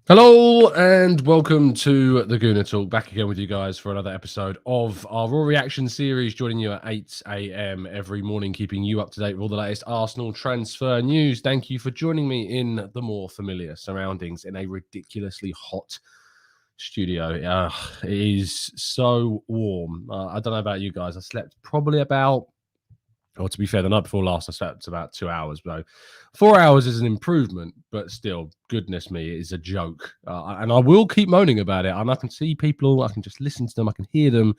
Hello and welcome to the Gooner Talk. Back again with you guys for another episode of our Raw Reaction series, joining you at 8 a.m. every morning, keeping you up to date with all the latest Arsenal transfer news. Thank you for joining me in the more familiar surroundings in a ridiculously hot studio. It is so warm. I don't know about you guys. I slept probably about, or to be fair, the night before last, I slept about 2 hours. So 4 hours is an improvement, but still, goodness me, it is a joke. And I will keep moaning about it. And I can see people, I can just listen to them, I can hear them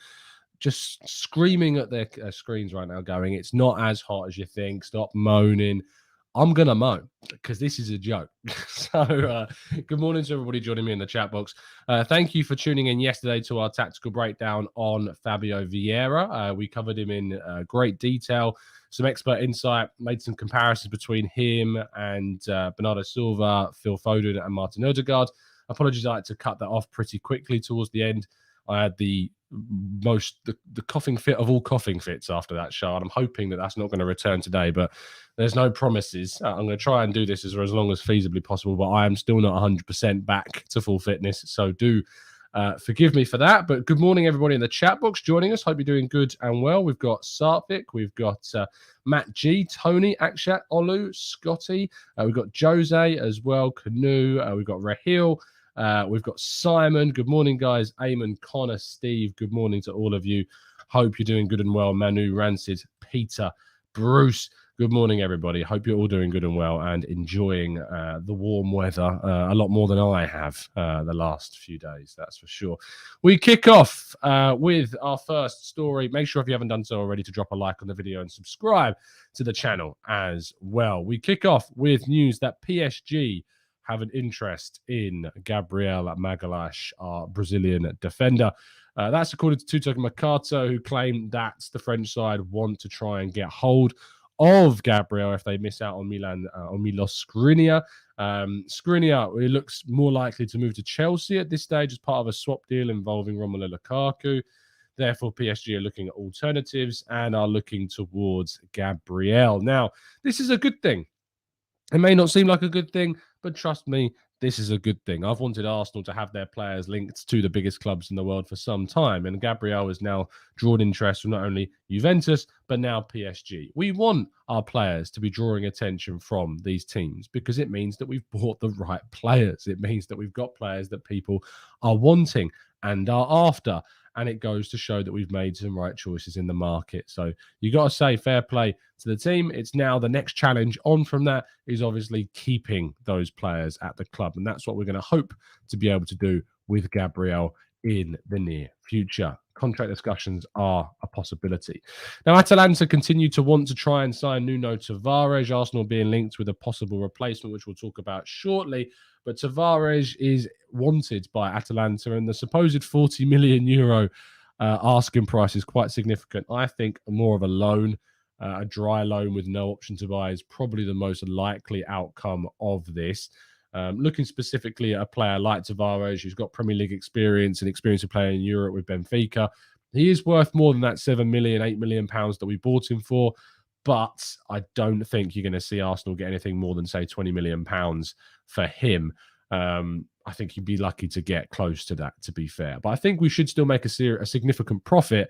just screaming at their screens right now, going, "It's not as hot as you think. Stop moaning." I'm gonna moan because this is a joke. Good morning to everybody joining me in the chat box. Thank you for tuning in yesterday to our tactical breakdown on Fabio Vieira. We covered him in great detail, some expert insight, made some comparisons between him and Bernardo Silva, Phil Foden, and Martin Odegaard. Apologies, I had to cut that off pretty quickly towards the end. I had the coughing fit of all coughing fits after that show, and I'm hoping that that's not going to return today, but there's no promises. I'm going to try and do this as long as feasibly possible, but I am still not 100% back to full fitness, so do forgive me for that. But good morning, everybody in the chat box joining us. Hope you're doing good and well. We've got Sartvik, we've got Matt G, Tony, Akshat, Olu, Scotty, we've got Jose as well, Canoe, we've got Rahil, we've got Simon. Good morning, guys. Eamon, Connor, Steve. Good morning to all of you. Hope you're doing good and well. Manu, Rancid, Peter, Bruce. Good morning, everybody. Hope you're all doing good and well and enjoying the warm weather a lot more than I have the last few days, that's for sure. We kick off with our first story. Make sure if you haven't done so already to drop a like on the video and subscribe to the channel as well. We kick off with news that PSG have an interest in Gabriel Magalhaes, our Brazilian defender. That's according to Tutok Mercato, who claimed that the French side want to try and get hold of Gabriel if they miss out on Milos Skriniar. Skriniar, it looks more likely to move to Chelsea at this stage as part of a swap deal involving Romelu Lukaku. Therefore, PSG are looking at alternatives and are looking towards Gabriel. Now, this is a good thing. It may not seem like a good thing, but trust me, this is a good thing. I've wanted Arsenal to have their players linked to the biggest clubs in the world for some time, and Gabriel has now drawn interest from not only Juventus, but now PSG. We want our players to be drawing attention from these teams because it means that we've bought the right players. It means that we've got players that people are wanting and are after. And it goes to show that we've made some right choices in the market. So you got to say fair play to the team. It's now the next challenge on from that is obviously keeping those players at the club. And that's what we're going to hope to be able to do with Gabriel in the near future. Contract discussions are a possibility. Now, Atalanta continue to want to try and sign Nuno Tavares, Arsenal being linked with a possible replacement, which we'll talk about shortly. But Tavares is wanted by Atalanta, and the supposed 40 million euro asking price is quite significant. I think more of a loan, a dry loan with no option to buy, is probably the most likely outcome of this. Looking specifically at a player like Tavares, who's got Premier League experience and experience of playing in Europe with Benfica, he is worth more than that 7 million, 8 million pounds that we bought him for. But I don't think you're going to see Arsenal get anything more than, say, 20 million pounds for him. I think he'd be lucky to get close to that, to be fair. But I think we should still make a significant profit.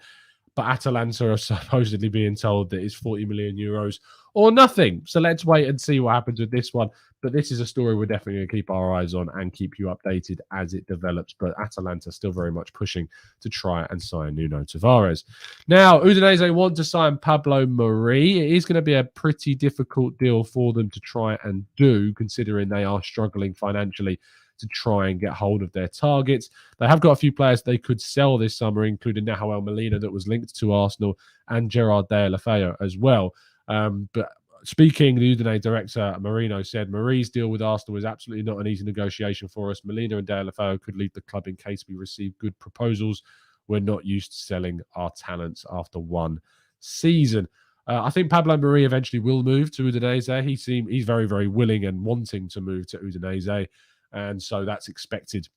But Atalanta are supposedly being told that it's 40 million euros or nothing. So let's wait and see what happens with this one. But this is a story we're definitely going to keep our eyes on and keep you updated as it develops. But Atalanta still very much pushing to try and sign Nuno Tavares. Now, Udinese want to sign Pablo Mari. It is going to be a pretty difficult deal for them to try and do, considering they are struggling financially to try and get hold of their targets. They have got a few players they could sell this summer, including Nahuel Molina that was linked to Arsenal and Gerard Deulofeu as well. But speaking, the Udinese director, Marino, said Mari's deal with Arsenal is absolutely not an easy negotiation for us. Molina and Deulofeu could leave the club in case we receive good proposals. We're not used to selling our talents after one season. I think Pablo Mari eventually will move to Udinese. He's very, very willing and wanting to move to Udinese. And so that's expected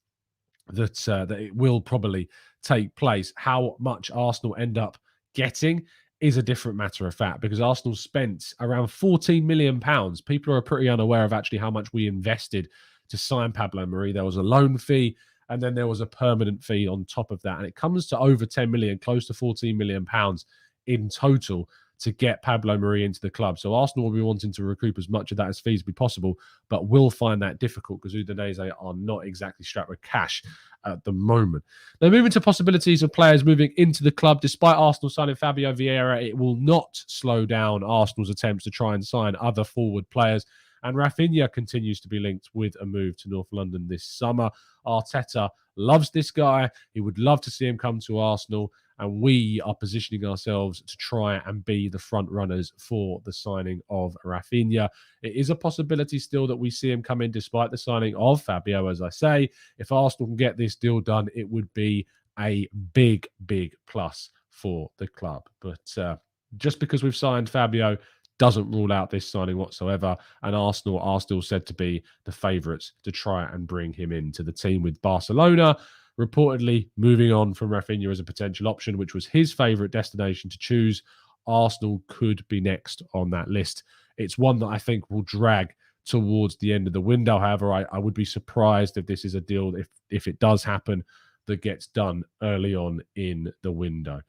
that it will probably take place. How much Arsenal end up getting is a different matter of fact, because Arsenal spent around £14 million. People are pretty unaware of actually how much we invested to sign Pablo Mari. There was a loan fee, and then there was a permanent fee on top of that. And it comes to over 10 million, close to 14 million pounds in total to get Pablo Mari into the club. So Arsenal will be wanting to recoup as much of that as feasibly possible, but will find that difficult because Udinese are not exactly strapped with cash at the moment. Now, moving to possibilities of players moving into the club. Despite Arsenal signing Fabio Vieira, it will not slow down Arsenal's attempts to try and sign other forward players. And Raphinha continues to be linked with a move to North London this summer. Arteta loves this guy. He would love to see him come to Arsenal. And we are positioning ourselves to try and be the front runners for the signing of Raphinha. It is a possibility still that we see him come in despite the signing of Fabio, as I say. If Arsenal can get this deal done, it would be a big, big plus for the club. But just because we've signed Fabio doesn't rule out this signing whatsoever. And Arsenal are still said to be the favourites to try and bring him into the team, with Barcelona reportedly moving on from Raphinha as a potential option, which was his favourite destination to choose. Arsenal could be next on that list. It's one that I think will drag towards the end of the window. However, I would be surprised if this is a deal, if it does happen, that gets done early on in the window.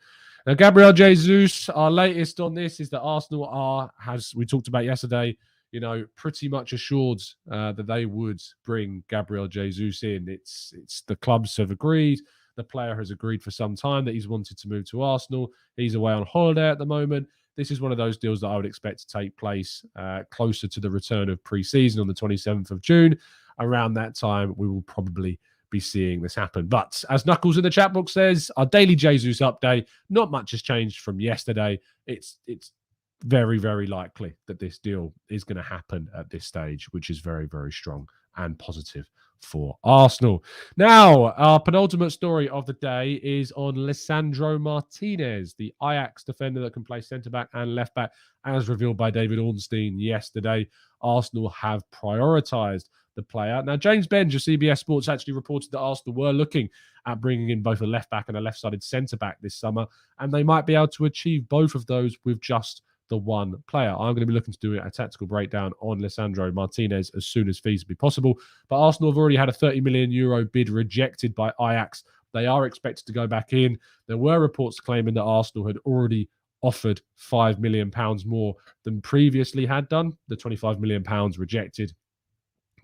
Now, Gabriel Jesus, our latest on this is that Arsenal are, as we talked about yesterday, pretty much assured that they would bring Gabriel Jesus in. It's the clubs have agreed. The player has agreed for some time that he's wanted to move to Arsenal. He's away on holiday at the moment. This is one of those deals that I would expect to take place closer to the return of pre-season on the 27th of June. Around that time, we will probably be seeing this happen. But as Knuckles in the chat box says, our daily Jesus update, not much has changed from yesterday. It's very, very likely that this deal is going to happen at this stage, which is very, very strong and positive for Arsenal. Now, our penultimate story of the day is on Lisandro Martinez, the Ajax defender that can play centre-back and left-back, as revealed by David Ornstein yesterday. Arsenal have prioritised the player. Now, James Benge of CBS Sports actually reported that Arsenal were looking at bringing in both a left-back and a left-sided centre-back this summer, and they might be able to achieve both of those with just the one player. I'm going to be looking to do a tactical breakdown on Lisandro Martinez as soon as feasibly possible. But Arsenal have already had a 30 million euro bid rejected by Ajax. They are expected to go back in. There were reports claiming that Arsenal had already offered £5 million more than previously had done. The £25 million rejected,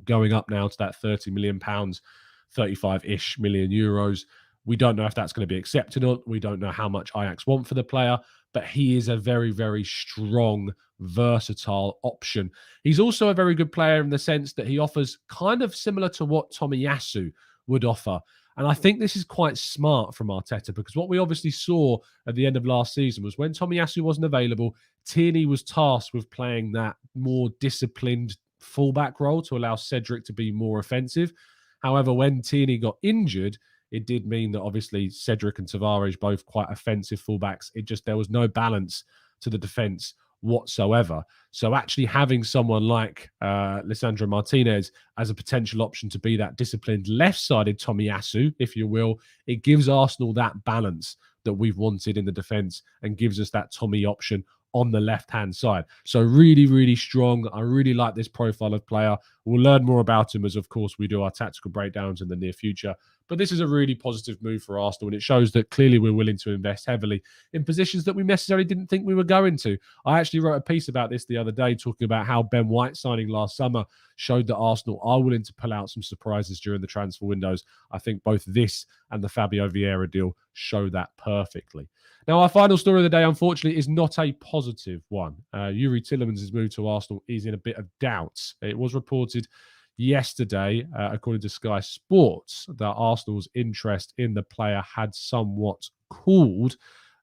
going up now to that £30 million, 35-ish million euros. We don't know if that's going to be accepted or not. We don't know how much Ajax want for the player, but he is a very, very strong, versatile option. He's also a very good player in the sense that he offers kind of similar to what Tomiyasu would offer. And I think this is quite smart from Arteta, because what we obviously saw at the end of last season was when Tomiyasu wasn't available, Tierney was tasked with playing that more disciplined fullback role to allow Cedric to be more offensive. However, when Tierney got injured, it did mean that obviously Cedric and Tavares, both quite offensive fullbacks, there was no balance to the defence whatsoever. So actually having someone like Lisandro Martinez as a potential option to be that disciplined left-sided Tomiyasu, if you will, it gives Arsenal that balance that we've wanted in the defence and gives us that Tommy option on the left-hand side. So really, really strong. I really like this profile of player. We'll learn more about him as, of course, we do our tactical breakdowns in the near future. But this is a really positive move for Arsenal, and it shows that clearly we're willing to invest heavily in positions that we necessarily didn't think we were going to. I actually wrote a piece about this the other day, talking about how Ben White signing last summer showed that Arsenal are willing to pull out some surprises during the transfer windows. I think both this and the Fabio Vieira deal show that perfectly. Now, our final story of the day, unfortunately, is not a positive one. Youri Tielemans' move to Arsenal is in a bit of doubt. It was reported yesterday, according to Sky Sports, that Arsenal's interest in the player had somewhat cooled,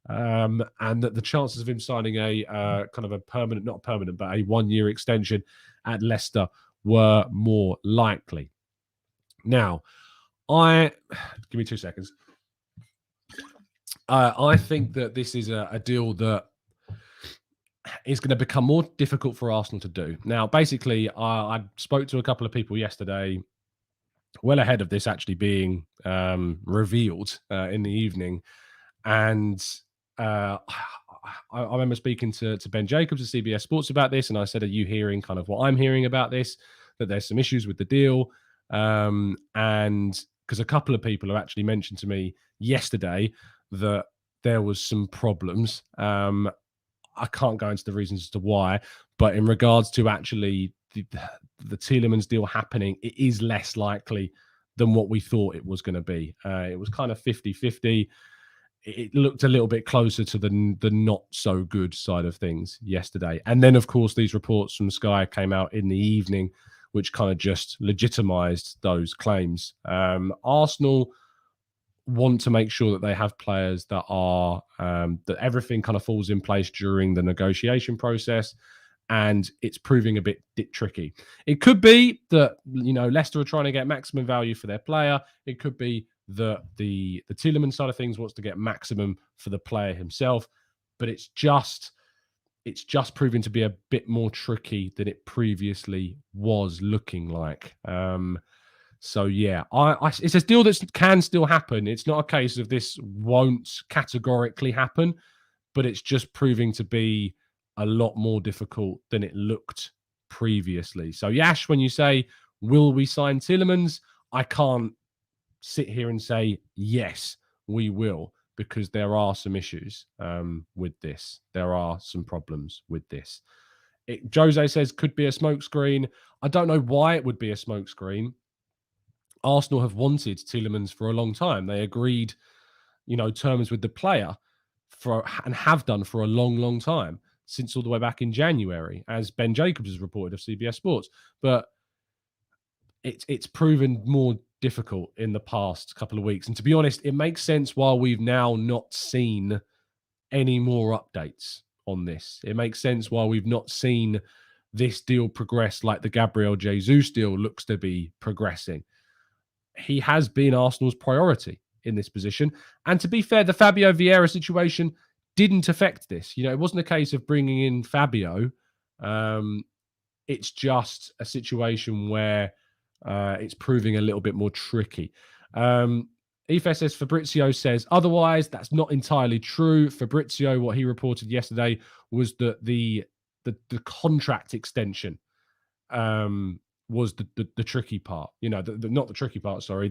and that the chances of him signing a kind of a permanent, not permanent, but a one-year extension at Leicester were more likely. Now, give me 2 seconds. I think that this is a deal that is going to become more difficult for Arsenal to do. Now, basically, I spoke to a couple of people yesterday, well ahead of this actually being revealed in the evening. And I remember speaking to Ben Jacobs of CBS Sports about this, and I said, are you hearing kind of what I'm hearing about this, that there's some issues with the deal? And because a couple of people have actually mentioned to me yesterday that there was some problems. I can't go into the reasons as to why, but in regards to actually the Tielemans deal happening, it is less likely than what we thought it was going to be. It was kind of 50-50. It looked a little bit closer to the not so good side of things yesterday. And then, of course, these reports from Sky came out in the evening, which kind of just legitimized those claims. Arsenal want to make sure that they have players that are that everything kind of falls in place during the negotiation process, and it's proving a bit tricky. It could be that, you know, Leicester are trying to get maximum value for their player. It could be that the Tielemans side of things wants to get maximum for the player himself, but it's just proving to be a bit more tricky than it previously was looking like. So yeah, it's a deal that can still happen. It's not a case of this won't categorically happen, but it's just proving to be a lot more difficult than it looked previously. So Yash, when you say, will we sign Tielemans? I can't sit here and say, yes, we will, because there are some issues with this. There are some problems with this. Jose says, could be a smokescreen. I don't know why it would be a smokescreen. Arsenal have wanted Tielemans for a long time. They agreed, you know, terms with the player and have done for a long, long time, since all the way back in January, as Ben Jacobs has reported of CBS Sports. But it's proven more difficult in the past couple of weeks. And to be honest, it makes sense why we've now not seen any more updates on this. It makes sense why we've not seen this deal progress like the Gabriel Jesus deal looks to be progressing. He has been Arsenal's priority in this position. And to be fair, the Fabio Vieira situation didn't affect this. You know, it wasn't a case of bringing in Fabio. It's just a situation where it's proving a little bit more tricky. Efe says, Fabrizio says, otherwise, that's not entirely true. Fabrizio, what he reported yesterday was that the contract extension was the tricky part. You know, not the tricky part, sorry.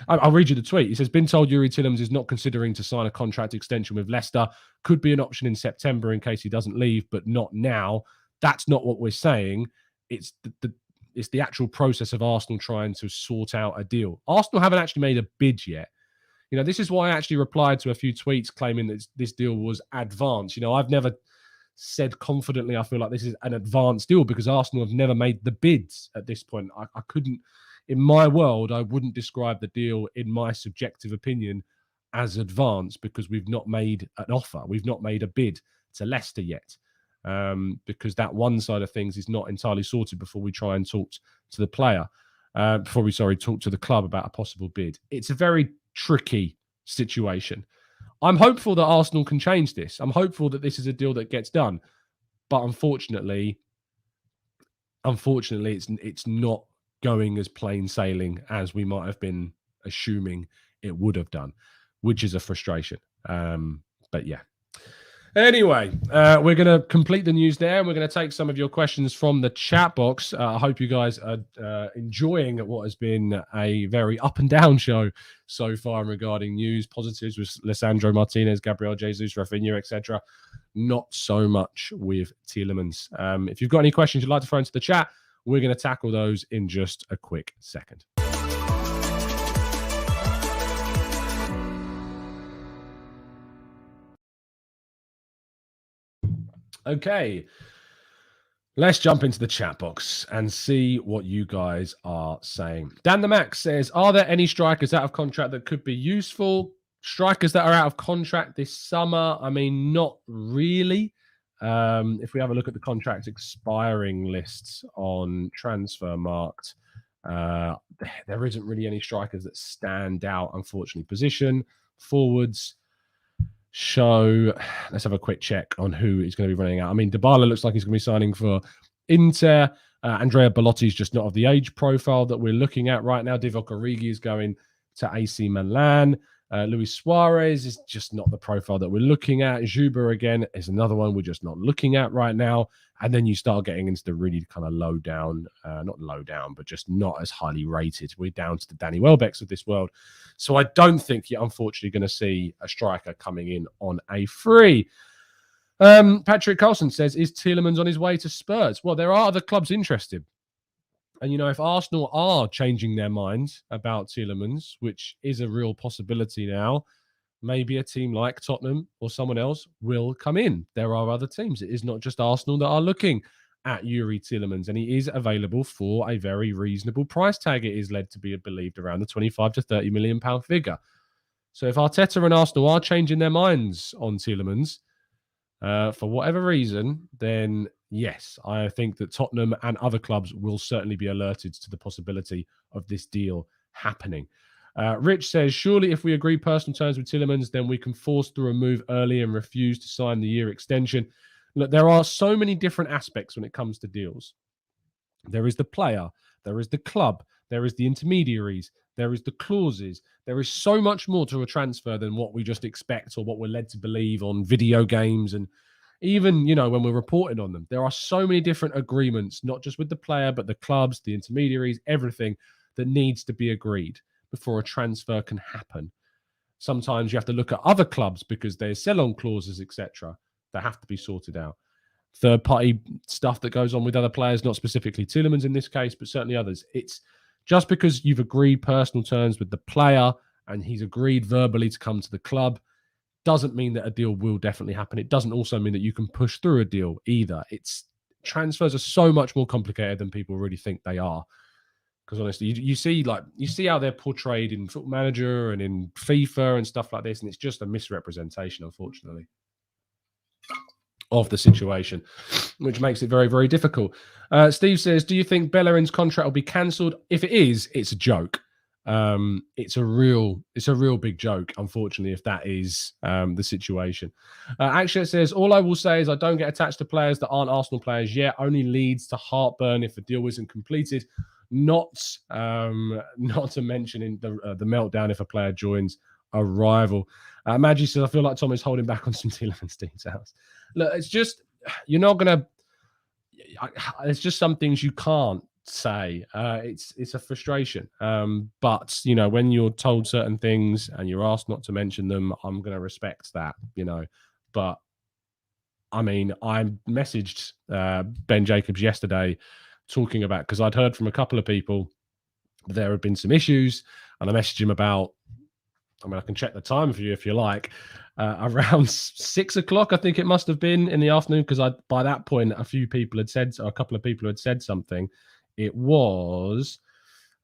I'll read you the tweet. He says, been told Youri Tielemans is not considering to sign a contract extension with Leicester. Could be an option in September in case he doesn't leave, but not now. That's not what we're saying. It's the actual process of Arsenal trying to sort out a deal. Arsenal haven't actually made a bid yet. You know, this is why I actually replied to a few tweets claiming that this deal was advanced. You know, I've never said confidently I feel like this is an advanced deal because Arsenal have never made the bids at this point. I couldn't, in my world, I wouldn't describe the deal, in my subjective opinion, as advanced because we've not made an offer. We've not made a bid to Leicester yet. Because that one side of things is not entirely sorted before we try and talk to the player, talk to the club about a possible bid. It's a very tricky situation. I'm hopeful that Arsenal can change this. I'm hopeful that this is a deal that gets done. But unfortunately, it's not going as plain sailing as we might have been assuming it would have done, which is a frustration. But yeah. Anyway, we're going to complete the news there, and we're going to take some of your questions from the chat box. I hope you guys are enjoying what has been a very up and down show so far regarding news. Positives with Lisandro Martinez, Gabriel Jesus, Raphinha, etc. Not so much with Tielemans. If you've got any questions you'd like to throw into the chat, we're going to tackle those in just a quick second. Okay, let's jump into the chat box and see what you guys are saying. Dan the Max says, are there any strikers out of contract that could be useful? Strikers that are out of contract this summer? I mean, not really. If we have a look at the contract expiring lists on Transfermarkt, there isn't really any strikers that stand out, unfortunately. Position, forwards, let's have a quick check on who is going to be running out. I mean, Dybala looks like he's going to be signing for Inter. Andrea Bellotti is just not of the age profile that we're looking at right now. Divock Origi is going to AC Milan. Luis Suarez is just not the profile that we're looking at. Juba, again, is another one we're just not looking at right now. And then you start getting into the really kind of low down, not low down, but just not as highly rated. We're down to the Danny Welbecks of this world. So I don't think you're unfortunately going to see a striker coming in on a free. Patrick Carlson says, is Tielemans on his way to Spurs? Well, there are other clubs interested. And, if Arsenal are changing their minds about Tielemans, which is a real possibility now, maybe a team like Tottenham or someone else will come in. There are other teams. It is not just Arsenal that are looking at Youri Tielemans, and he is available for a very reasonable price tag. It is led to be believed around the 25 to 30 million pound figure. So if Arteta and Arsenal are changing their minds on Tielemans, for whatever reason, then yes, I think that Tottenham and other clubs will certainly be alerted to the possibility of this deal happening. Rich says, surely if we agree personal terms with Tielemans, then we can force through a move early and refuse to sign the year extension. Look, there are so many different aspects when it comes to deals. There is the player, there is the club, there is the intermediaries, there is the clauses. There is so much more to a transfer than what we just expect or what we're led to believe on video games. And even, when we're reporting on them, there are so many different agreements, not just with the player, but the clubs, the intermediaries, everything that needs to be agreed before a transfer can happen. Sometimes you have to look at other clubs because there's sell-on clauses, etc., that have to be sorted out. Third-party stuff that goes on with other players, not specifically Tielemans in this case, but certainly others. It's just because you've agreed personal terms with the player and he's agreed verbally to come to the club doesn't mean that a deal will definitely happen. It doesn't also mean that you can push through a deal either. Transfers are so much more complicated than people really think they are. Because honestly, you see how they're portrayed in Football Manager and in FIFA and stuff like this, and it's just a misrepresentation, unfortunately, of the situation, which makes it very, very difficult. Steve says, do you think Bellerin's contract will be cancelled? If it is, it's a joke. It's a real big joke, unfortunately, if that is the situation. Actually, it says, all I will say is I don't get attached to players that aren't Arsenal players yet. Only leads to heartburn if the deal isn't completed. Not to mention in the meltdown if a player joins a rival. Maggie says, I feel like Tom is holding back on some Tielemans details. Look, it's just, you're not going to, it's just some things you can't say. It's a frustration. But, when you're told certain things and you're asked not to mention them, I'm going to respect that, But, I mean, I messaged Ben Jacobs yesterday talking about, because I'd heard from a couple of people there had been some issues, and I messaged him about, I can check the time for you if you like, around 6 o'clock, I think it must have been in the afternoon, because by that point, a couple of people had said something. It was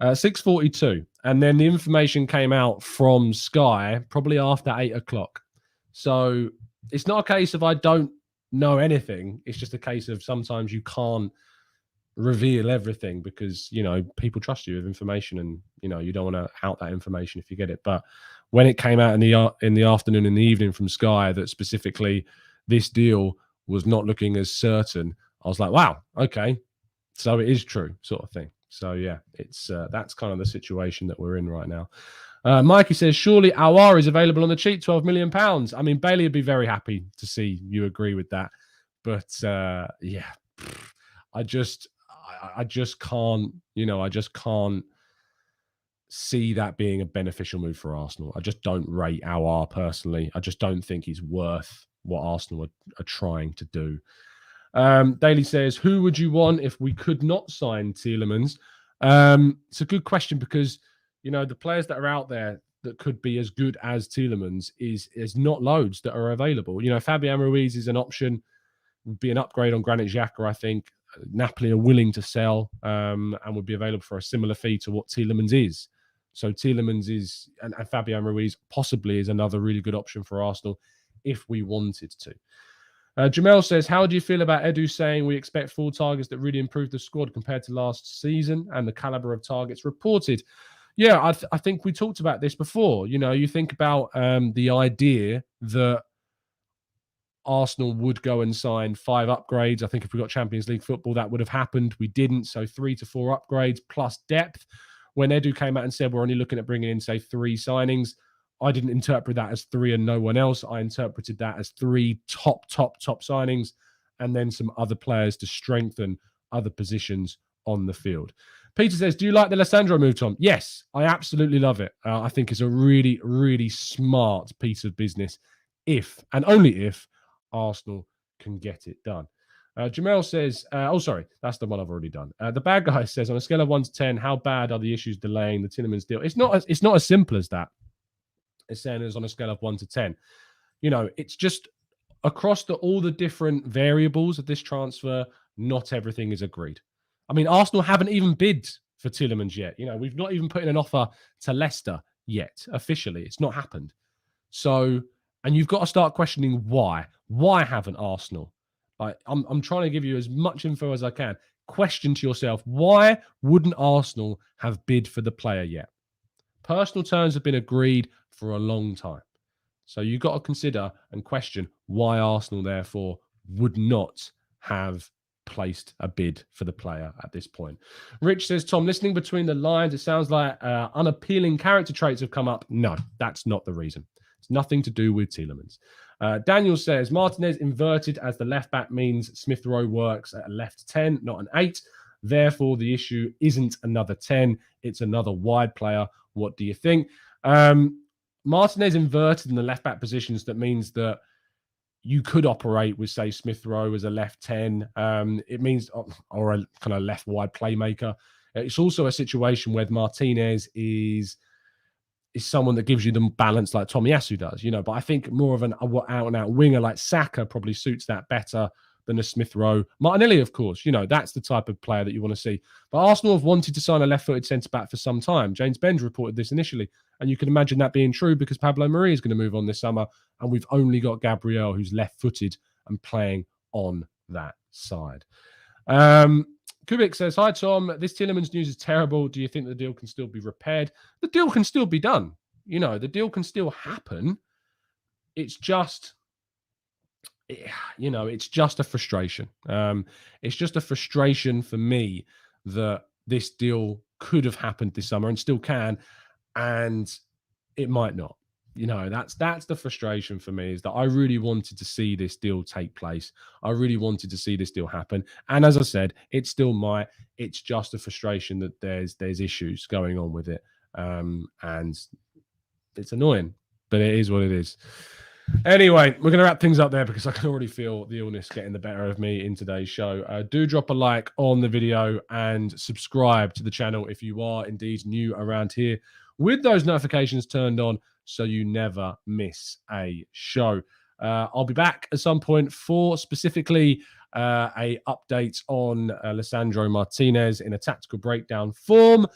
6:42, and then the information came out from Sky probably after 8 o'clock. So it's not a case of I don't know anything. It's just a case of sometimes you can't reveal everything because, people trust you with information, and, you don't want to out that information if you get it. But when it came out in the afternoon and the evening from Sky that specifically this deal was not looking as certain, I was like, wow, okay, so it is true, sort of thing. So yeah, it's that's kind of the situation that we're in right now. Mikey says, surely Aouar is available on the cheap, £12 million. I mean, Bailey would be very happy to see you agree with that. But yeah, I just can't, I just can't see that being a beneficial move for Arsenal. I just don't rate Aouar personally. I just don't think he's worth what Arsenal are trying to do. Daly says, who would you want if we could not sign Tielemans? It's a good question because, the players that are out there that could be as good as Tielemans is not loads that are available. Fabian Ruiz is an option, would be an upgrade on Granit Xhaka, I think. Napoli are willing to sell and would be available for a similar fee to what Tielemans is. So Tielemans is, and Fabian Ruiz possibly is another really good option for Arsenal if we wanted to. Jamel says, how do you feel about Edu saying we expect full targets that really improved the squad compared to last season and the caliber of targets reported? Yeah, I think we talked about this before. You think about the idea that Arsenal would go and sign 5 upgrades. I think if we got Champions League football, that would have happened. We didn't. So 3 to 4 upgrades plus depth when Edu came out and said we're only looking at bringing in, say, 3 signings, I didn't interpret that as 3 and no one else. I interpreted that as 3 top signings and then some other players to strengthen other positions on the field. Peter says, do you like the Lisandro move, Tom? Yes, I absolutely love it. I think it's a really, really smart piece of business if, and only if, Arsenal can get it done. Jamel says, sorry, that's the one I've already done. The bad guy says, on a scale of 1 to 10, how bad are the issues delaying the Tielemans deal? It's not as simple as that. It's saying it's on a scale of 1 to 10. It's just across all the different variables of this transfer, not everything is agreed. I mean, Arsenal haven't even bid for Tielemans yet. We've not even put in an offer to Leicester yet, officially. It's not happened. So, and you've got to start questioning why. Why haven't Arsenal? I'm trying to give you as much info as I can. Question to yourself, why wouldn't Arsenal have bid for the player yet? Personal terms have been agreed for a long time. So you've got to consider and question why Arsenal, therefore, would not have placed a bid for the player at this point. Rich says, Tom, listening between the lines, it sounds like unappealing character traits have come up. No, that's not the reason. It's nothing to do with Tielemans. Daniel says, Martinez inverted as the left back means Smith Rowe works at a left 10, not an 8. Therefore, the issue isn't another 10. It's another wide player. What do you think? Martinez inverted in the left back positions. That means that you could operate with, say, Smith Rowe as a left 10. It means, or a kind of left wide playmaker. It's also a situation where Martinez is someone that gives you the balance like Tomiyasu does, but I think more of an out-and-out winger like Saka probably suits that better than a Smith Rowe. Martinelli, of course, that's the type of player that you want to see. But Arsenal have wanted to sign a left-footed centre-back for some time. James Benz reported this initially, and you can imagine that being true because Pablo Mari is going to move on this summer, and we've only got Gabriel, who's left-footed and playing on that side. Kubik says, hi, Tom. This Tielemans news is terrible. Do you think the deal can still be repaired? The deal can still be done. The deal can still happen. It's just, it's just a frustration. It's just a frustration for me that this deal could have happened this summer and still can, and it might not. That's the frustration for me, is that I really wanted to see this deal take place. I really wanted to see this deal happen. And as I said, it still might. It's just a frustration that there's issues going on with it. And it's annoying, but it is what it is. Anyway, we're going to wrap things up there because I can already feel the illness getting the better of me in today's show. Do drop a like on the video and subscribe to the channel if you are indeed new around here, with those notifications turned on so you never miss a show. I'll be back at some point for specifically a update on Lisandro Martinez in a tactical breakdown form.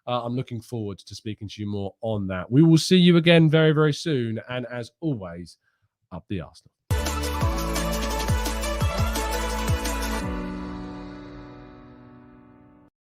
I'm looking forward to speaking to you more on that. We will see you again very, very soon. And as always, up the Arsenal.